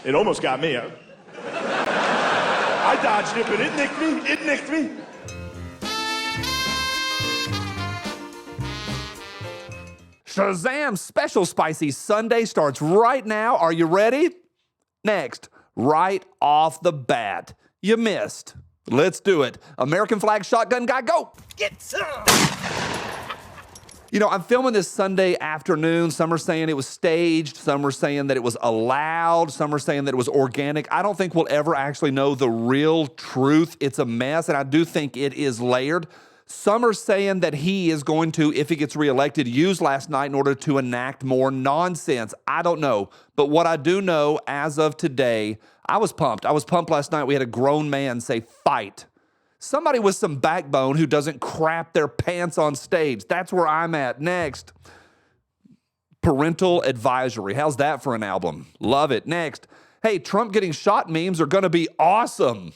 It almost got me. I dodged it, but it nicked me. It nicked me. Shazam Special Spicy Sunday starts right now. Are you ready? Next, right off the bat, you missed. Let's do it. American flag shotgun guy, go. Get some. You know, I'm filming this Sunday afternoon. Some are saying it was staged. Some are saying that it was allowed. Some are saying that it was organic. I don't think we'll ever actually know the real truth. It's a mess, and I do think it is layered. Some are saying that he is going to, if he gets reelected, use last night in order to enact more nonsense. I don't know. But what I do know as of today, I was pumped. I was pumped last night. We had a grown man say, fight. Somebody with some backbone who doesn't crap their pants on stage. That's where I'm at. Next, parental advisory. How's that for an album? Love it. Next, hey, Trump getting shot memes are going to be awesome.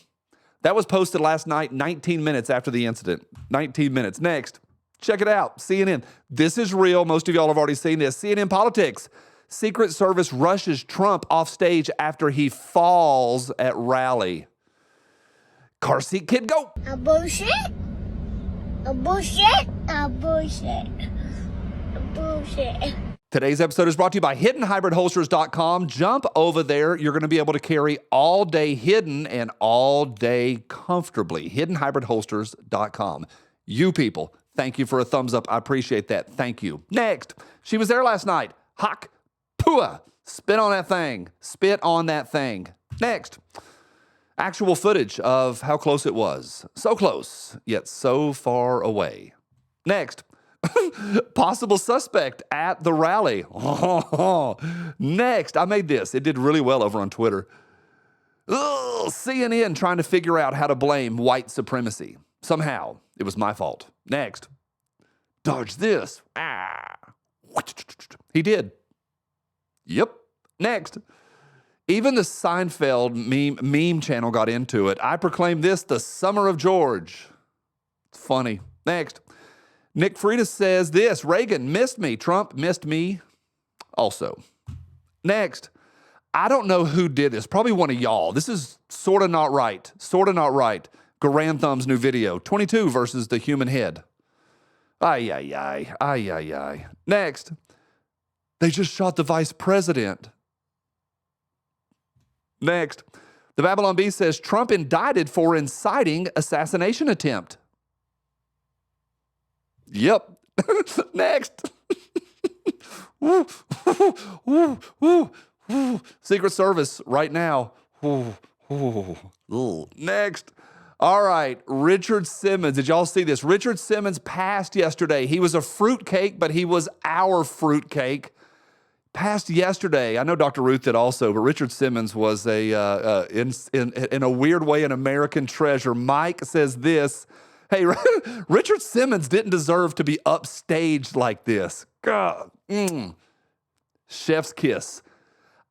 That was posted last night, 19 minutes after the incident. 19 minutes. Next, check it out. CNN. This is real. Most of y'all have already seen this. CNN Politics. Secret Service rushes Trump off stage after he falls at rally. Car seat kid, go. A bullshit. A bullshit. A bullshit. A bullshit. Today's episode is brought to you by hiddenhybridholsters.com. Jump over there. You're going to be able to carry all day hidden and all day comfortably. Hiddenhybridholsters.com. You people, thank you for a thumbs up. I appreciate that. Thank you. Next, she was there last night. Hawk Pua. Spit on that thing. Spit on that thing. Next, actual footage of how close it was. So close, yet so far away. Next, possible suspect at the rally. Next, I made this. It did really well over on Twitter. CNN trying to figure out how to blame white supremacy. Somehow, it was my fault. Next, dodge this. He did. Yep. Next, even the Seinfeld meme channel got into it. I proclaim this the summer of George. It's funny. Next, Nick Frieda says this. Reagan missed me. Trump missed me also. Next, I don't know who did this. Probably one of y'all. This is sort of not right. Sort of not right. Garand Thumb's new video. 22 versus the human head. Ay, ay, ay. Ay, ay, ay. Next, they just shot the vice president. Next, the Babylon Bee says Trump indicted for inciting assassination attempt. Yep. Next. Secret Service right now. Next. All right, Richard Simmons. Did y'all see this? Richard Simmons passed yesterday. He was a fruitcake, but he was our fruitcake. Passed yesterday. I know Dr. Ruth did also, but Richard Simmons was in a weird way an American treasure. Mike says this. Hey, Richard Simmons didn't deserve to be upstaged like this. God. Chef's kiss.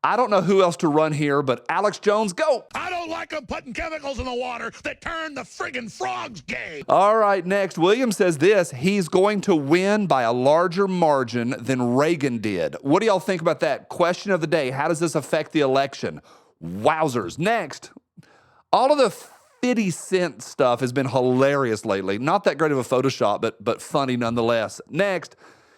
I don't know who else to run here, but Alex Jones, go. I don't like them putting chemicals in the water that turn the friggin' frogs gay. All right, next. William says this. He's going to win by a larger margin than Reagan did. What do y'all think about that? Question of the day. How does this affect the election? Wowzers. Next. All of the 50 Cent stuff has been hilarious lately. Not that great of a Photoshop, but funny nonetheless. Next.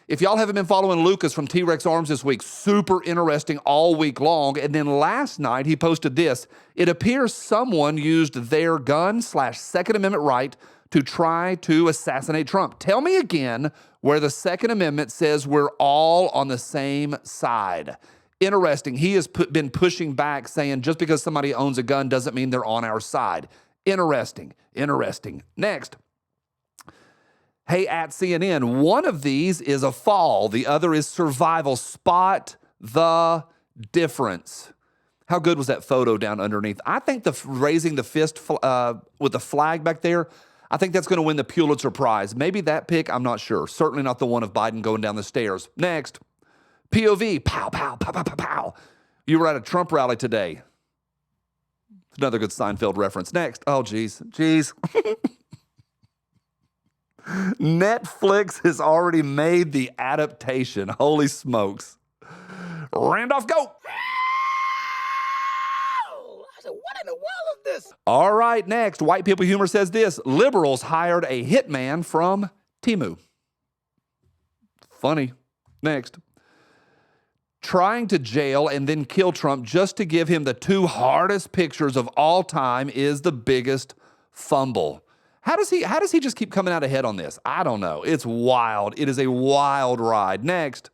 If y'all haven't been following Lucas from T-Rex Arms this week, super interesting all week long. And then last night he posted this. It appears someone used their gun/Second Amendment right to try to assassinate Trump. Tell me again where the Second Amendment says we're all on the same side. Interesting. He has been pushing back saying just because somebody owns a gun doesn't mean they're on our side. Interesting. Interesting. Next. Hey, at CNN, one of these is a fall. The other is survival. Spot the difference. How good was that photo down underneath? I think the raising the fist with the flag back there, I think that's going to win the Pulitzer Prize. Maybe that pic, I'm not sure. Certainly not the one of Biden going down the stairs. Next, POV, pow, pow, pow, pow, pow, pow. You were at a Trump rally today. Another good Seinfeld reference. Next, oh, geez. Netflix has already made the adaptation. Holy smokes. Randolph, go. I said, what in the world is this? All right, next. White People Humor says this. Liberals hired a hitman from Timu. Funny. Next. Trying to jail and then kill Trump just to give him the 2 hardest pictures of all time is the biggest fumble. How does he just keep coming out ahead on this? I don't know. It's wild. It is a wild ride. Next.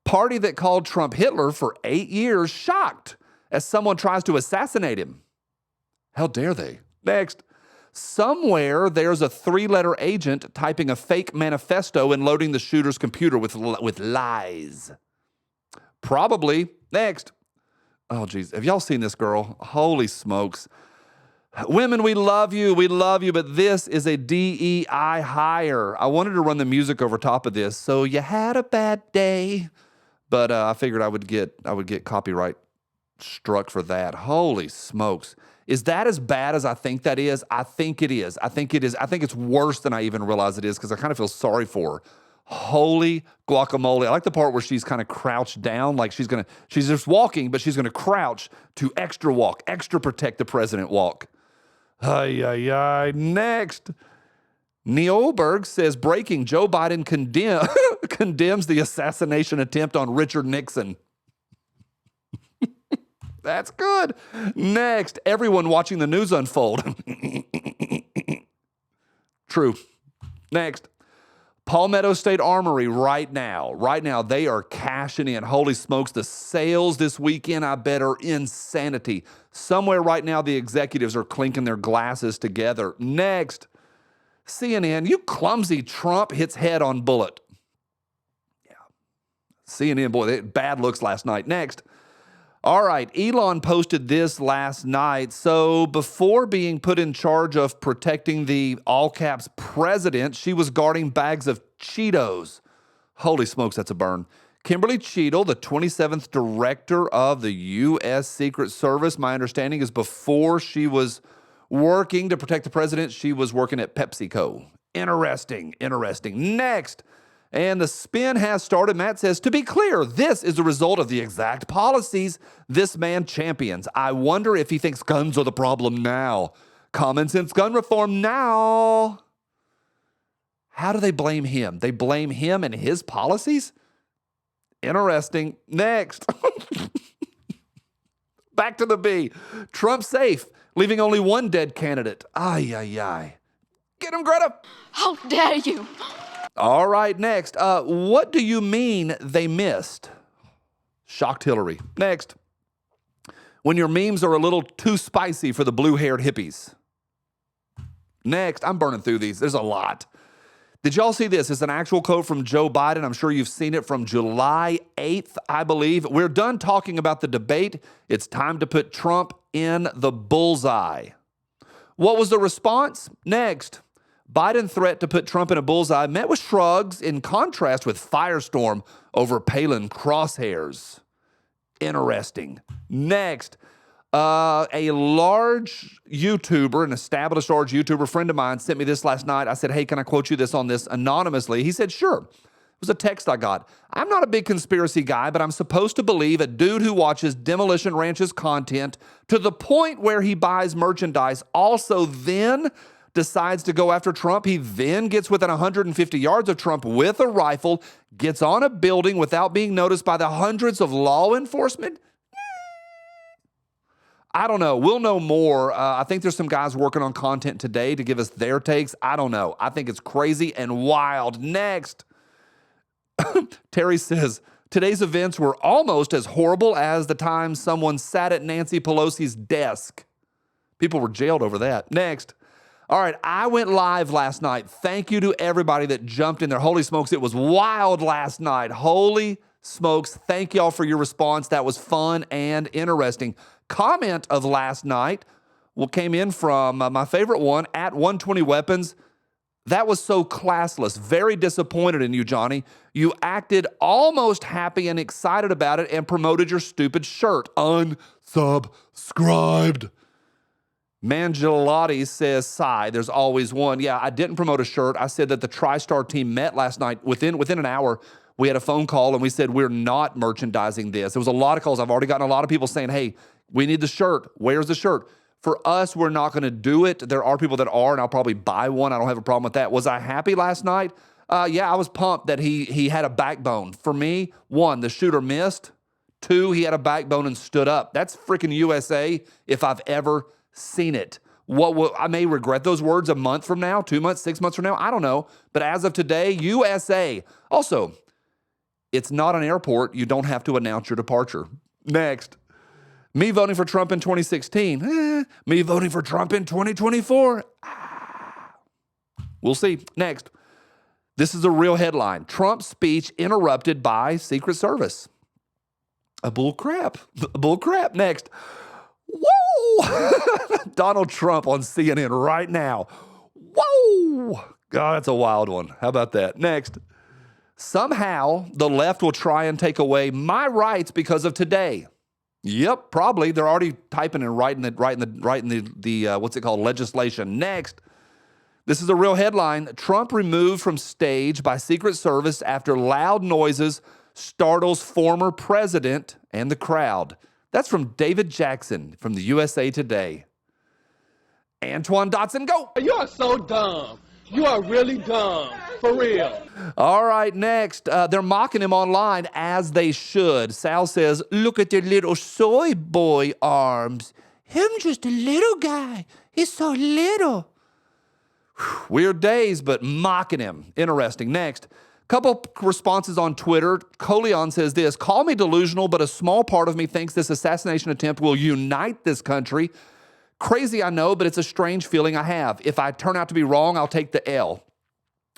Party that called Trump Hitler for 8 years shocked as someone tries to assassinate him. How dare they? Next. Somewhere there's a 3-letter agent typing a fake manifesto and loading the shooter's computer with lies. Probably. Next. Oh, geez. Have y'all seen this girl? Holy smokes. Women, we love you, but this is a DEI hire. I wanted to run the music over top of this, so you had a bad day. But I figured I would get copyright struck for that. Holy smokes. Is that as bad as I think that is? I think it is. I think it's worse than I even realize it is because I kind of feel sorry for her. Holy guacamole. I like the part where she's kind of crouched down, like she's just walking, but she's going to crouch to extra walk, extra protect the president walk. Ay, ay, ay. Next. Neoberg says, breaking, Joe Biden condemns the assassination attempt on Richard Nixon. That's good. Next, everyone watching the news unfold. True. Next, Palmetto State Armory right now, they are cashing in. Holy smokes, the sales this weekend, I bet, are insanity. Somewhere right now, the executives are clinking their glasses together. Next, CNN, you clumsy Trump hits head on bullet. Yeah. CNN, boy, bad looks last night. Next. All right, Elon posted this last night. So before being put in charge of protecting the all caps president, she was guarding bags of Cheetos. Holy smokes, that's a burn. Kimberly Cheadle, the 27th director of the U.S. Secret Service, my understanding is before she was working to protect the president, she was working at PepsiCo. Interesting. Next. And the spin has started. Matt says, to be clear, this is a result of the exact policies this man champions. I wonder if he thinks guns are the problem now. Common sense gun reform now. How do they blame him? They blame him and his policies? Interesting. Next. Back to the B. Trump safe, leaving only one dead candidate. Ay, ay, ay. Get him, Greta. How dare you? All right, next. What do you mean they missed? Shocked Hillary. Next. When your memes are a little too spicy for the blue-haired hippies. Next. I'm burning through these. There's a lot. Did y'all see this? It's an actual quote from Joe Biden. I'm sure you've seen it from July 8th, I believe. We're done talking about the debate. It's time to put Trump in the bullseye. What was the response? Next. Biden threat to put Trump in a bullseye met with shrugs in contrast with firestorm over Palin crosshairs. Interesting. Next, a large YouTuber, an established large YouTuber friend of mine sent me this last night. I said, hey, can I quote you this on this anonymously? He said, sure. It was a text I got. I'm not a big conspiracy guy, but I'm supposed to believe a dude who watches Demolition Ranch's content to the point where he buys merchandise also then decides to go after Trump. He then gets within 150 yards of Trump with a rifle, gets on a building without being noticed by the hundreds of law enforcement. I don't know. We'll know more. I think there's some guys working on content today to give us their takes. I don't know. I think it's crazy and wild. Next. Terry says, today's events were almost as horrible as the time someone sat at Nancy Pelosi's desk. People were jailed over that. Next. All right, I went live last night. Thank you to everybody that jumped in there. Holy smokes, it was wild last night. Holy smokes, thank y'all for your response. That was fun and interesting. Comment of last night came in from my favorite one, at 120 Weapons. That was so classless. Very disappointed in you, Johnny. You acted almost happy and excited about it and promoted your stupid shirt. Unsubscribed. Mangialotti says, sigh, there's always one. Yeah, I didn't promote a shirt. I said that the TriStar team met last night. Within an hour, we had a phone call and we said, we're not merchandising this. There was a lot of calls. I've already gotten a lot of people saying, hey, We need the shirt. Where's the shirt? For us, we're not going to do it. There are people that are, and I'll probably buy one. I don't have a problem with that. Was I happy last night? Yeah, I was pumped that he had a backbone. For me, 1, the shooter missed. 2, he had a backbone and stood up. That's freaking USA if I've ever seen it. I may regret those words a month from now, 2 months, 6 months from now. I don't know. But as of today, USA. Also, it's not an airport. You don't have to announce your departure. Next. Me voting for Trump in 2016. Me voting for Trump in 2024. We'll see. Next. This is a real headline. Trump's speech interrupted by Secret Service. A bull crap. A bull crap. Next. Whoa! Donald Trump on CNN right now. Whoa! God, that's a wild one. How about that? Next. Somehow the left will try and take away my rights because of today. Yep, probably. They're already typing and writing the what's it called, legislation. Next. This is a real headline. Trump removed from stage by Secret Service after loud noises startles former president and the crowd. That's from David Jackson from the USA Today. Antoine Dotson, go. You are so dumb. You are really dumb. For real. All right, next. They're mocking him online, as they should. Sal says, look at their little soy boy arms. Him just a little guy. He's so little. Weird days, but mocking him. Interesting. Next. Couple responses on Twitter. Coleon says this, call me delusional, but a small part of me thinks this assassination attempt will unite this country. Crazy, I know, but it's a strange feeling I have. If I turn out to be wrong, I'll take the L.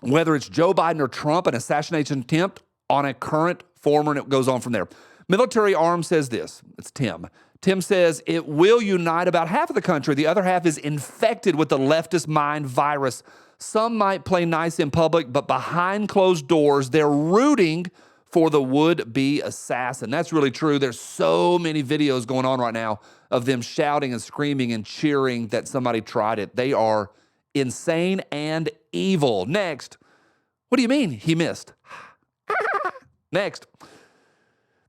Whether it's Joe Biden or Trump, an assassination attempt on a current, former, and it goes on from there. Military Arms says this. It's Tim. Tim says, it will unite about half of the country. The other half is infected with the leftist mind virus. Some might play nice in public, but behind closed doors, they're rooting for the would-be assassin. That's really true. There's so many videos going on right now of them shouting and screaming and cheering that somebody tried it. They are insane and evil. Next. What do you mean he missed? Next.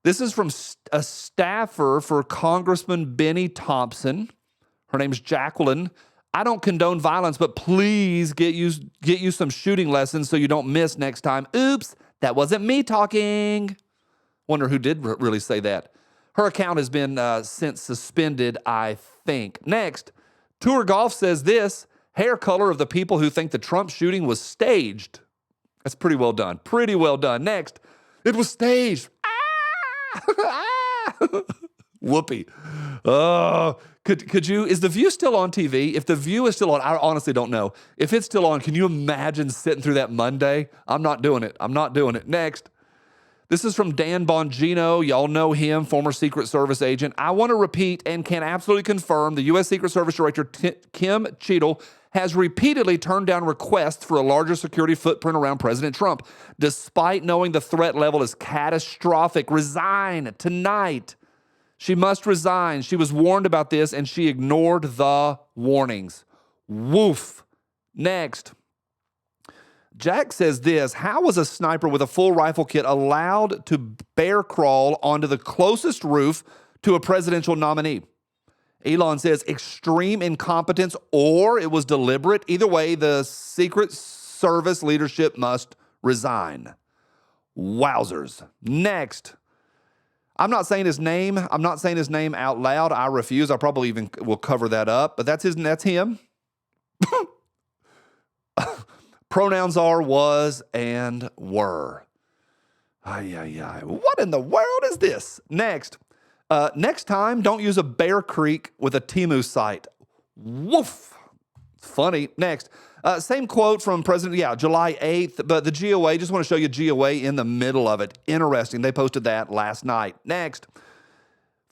This is from a staffer for Congressman Benny Thompson. Her name's Jacqueline. I don't condone violence, but please get you some shooting lessons so you don't miss next time. Oops, that wasn't me talking. Wonder who did really say that. Her account has been since suspended, I think. Next, Tour Golf says this, hair color of the people who think the Trump shooting was staged. That's pretty well done. Pretty well done. Next, it was staged. Whoopee. Could you, is The View still on TV? If The View is still on, I honestly don't know. If it's still on, can you imagine sitting through that Monday? I'm not doing it. I'm not doing it. Next. This is from Dan Bongino. Y'all know him, former Secret Service agent. I want to repeat and can absolutely confirm the U.S. Secret Service Director Kim Cheadle has repeatedly turned down requests for a larger security footprint around President Trump, despite knowing the threat level is catastrophic. Resign tonight. She must resign. She was warned about this, and she ignored the warnings. Woof. Next. Jack says this, how was a sniper with a full rifle kit allowed to bear crawl onto the closest roof to a presidential nominee? Elon says extreme incompetence or it was deliberate. Either way, the Secret Service leadership must resign. Wowzers. Next. I'm not saying his name. I'm not saying his name out loud. I refuse. I probably even will cover that up, but that's him. Pronouns are, was, and were. What in the world is this? Next. Next time, don't use a Bear Creek with a Temu site. Woof. Funny. Next. Same quote from President, July 8th, but the GOA, just want to show you GOA in the middle of it. Interesting. They posted that last night. Next.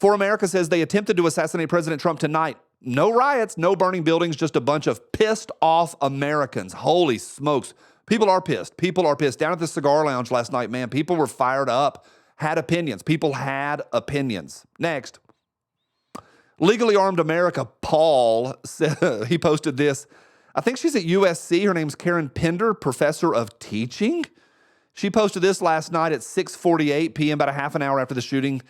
For America says they attempted to assassinate President Trump tonight. No riots, no burning buildings, just a bunch of pissed off Americans. Holy smokes. People are pissed. People are pissed. Down at the cigar lounge last night, man, people were fired up, had opinions. People had opinions. Next. Legally Armed America, Paul, he posted this. I think she's at USC. Her name's Karen Pender, professor of teaching. She posted this last night at 6:48 p.m., about a half an hour after the shooting.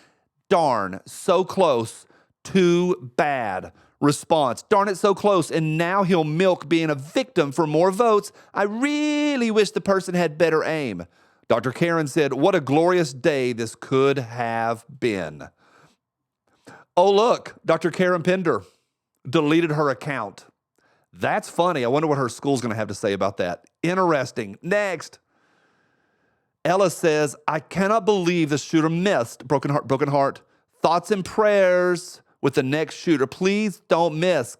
Darn, so close Too bad. Response, darn it, so close, and now he'll milk being a victim for more votes. I really wish the person had better aim. Dr. Karen said, what a glorious day this could have been. Oh, look, Dr. Karen Pender deleted her account. That's funny. I wonder what her school's going to have to say about that. Interesting. Next. Ella says, I cannot believe the shooter missed. Broken heart. Thoughts and prayers with the next shooter. Please don't miss.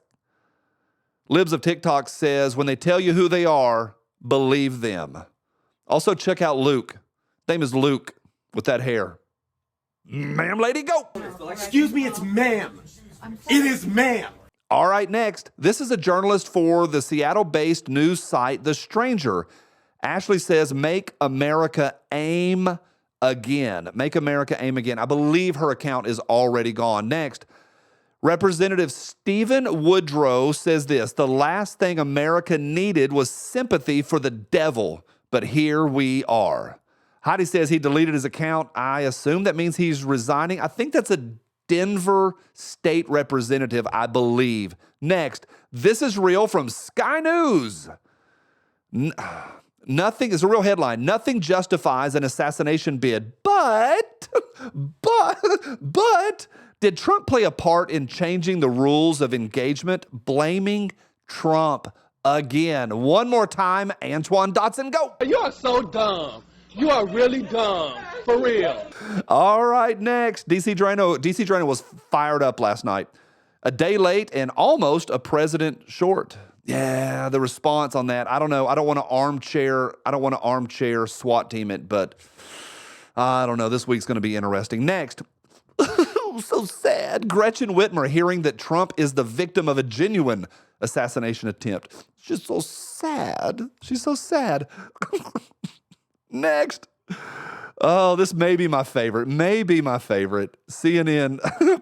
Libs of TikTok says, when they tell you who they are, believe them. Also, check out Luke. Name is Luke with that hair. Ma'am, lady, go. Excuse me, it's ma'am. It is ma'am. All right, next. This is a journalist for the Seattle-based news site, The Stranger. Ashley says, make America aim again. Make America aim again. I believe her account is already gone. Next. Representative Stephen Woodrow says this, the last thing America needed was sympathy for the devil, but here we are. Heidi says he deleted his account. I assume that means he's resigning. I think that's a Denver state representative, I believe. Next, this is real from Sky News. Nothing is a real headline. Nothing justifies an assassination bid, but did Trump play a part in changing the rules of engagement? Blaming Trump again. One more time, Antoine Dotson, go. You are so dumb. You are really dumb. For real. All right, next. DC Drano was fired up last night. A day late and almost a president short. Yeah, the response on that. I don't know. I don't want to armchair SWAT team it, but I don't know. This week's going to be interesting. Next. So sad. Gretchen Whitmer hearing that Trump is the victim of a genuine assassination attempt. She's so sad. She's so sad. Next. Oh, this may be my favorite. CNN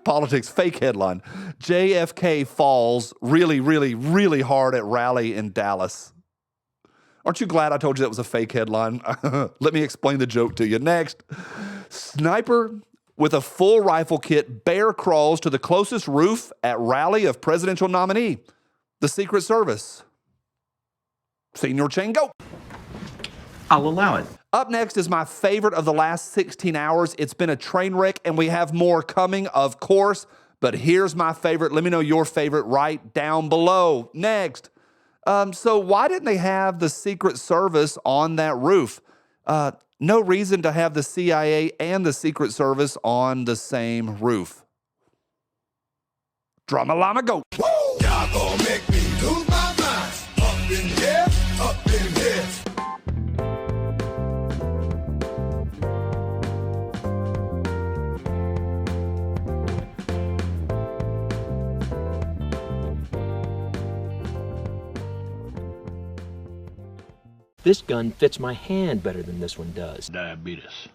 politics fake headline. JFK falls really, really, really hard at rally in Dallas. Aren't you glad I told you that was a fake headline? Let me explain the joke to you. Next. Sniper with a full rifle kit bear crawls to the closest roof at rally of presidential nominee. The Secret Service. Senior Chain, go. I'll allow it. Up next is my favorite of the last 16 hours. It's been a train wreck, and we have more coming, of course. But here's my favorite. Let me know your favorite right down below. Next. So why didn't they have the Secret Service on that roof? No reason to have the CIA and the Secret Service on the same roof. Drama Llama, go. Woo! Y'all gonna make me lose my mind. Up in here, up in here. This gun fits my hand better than this one does. Diabetes.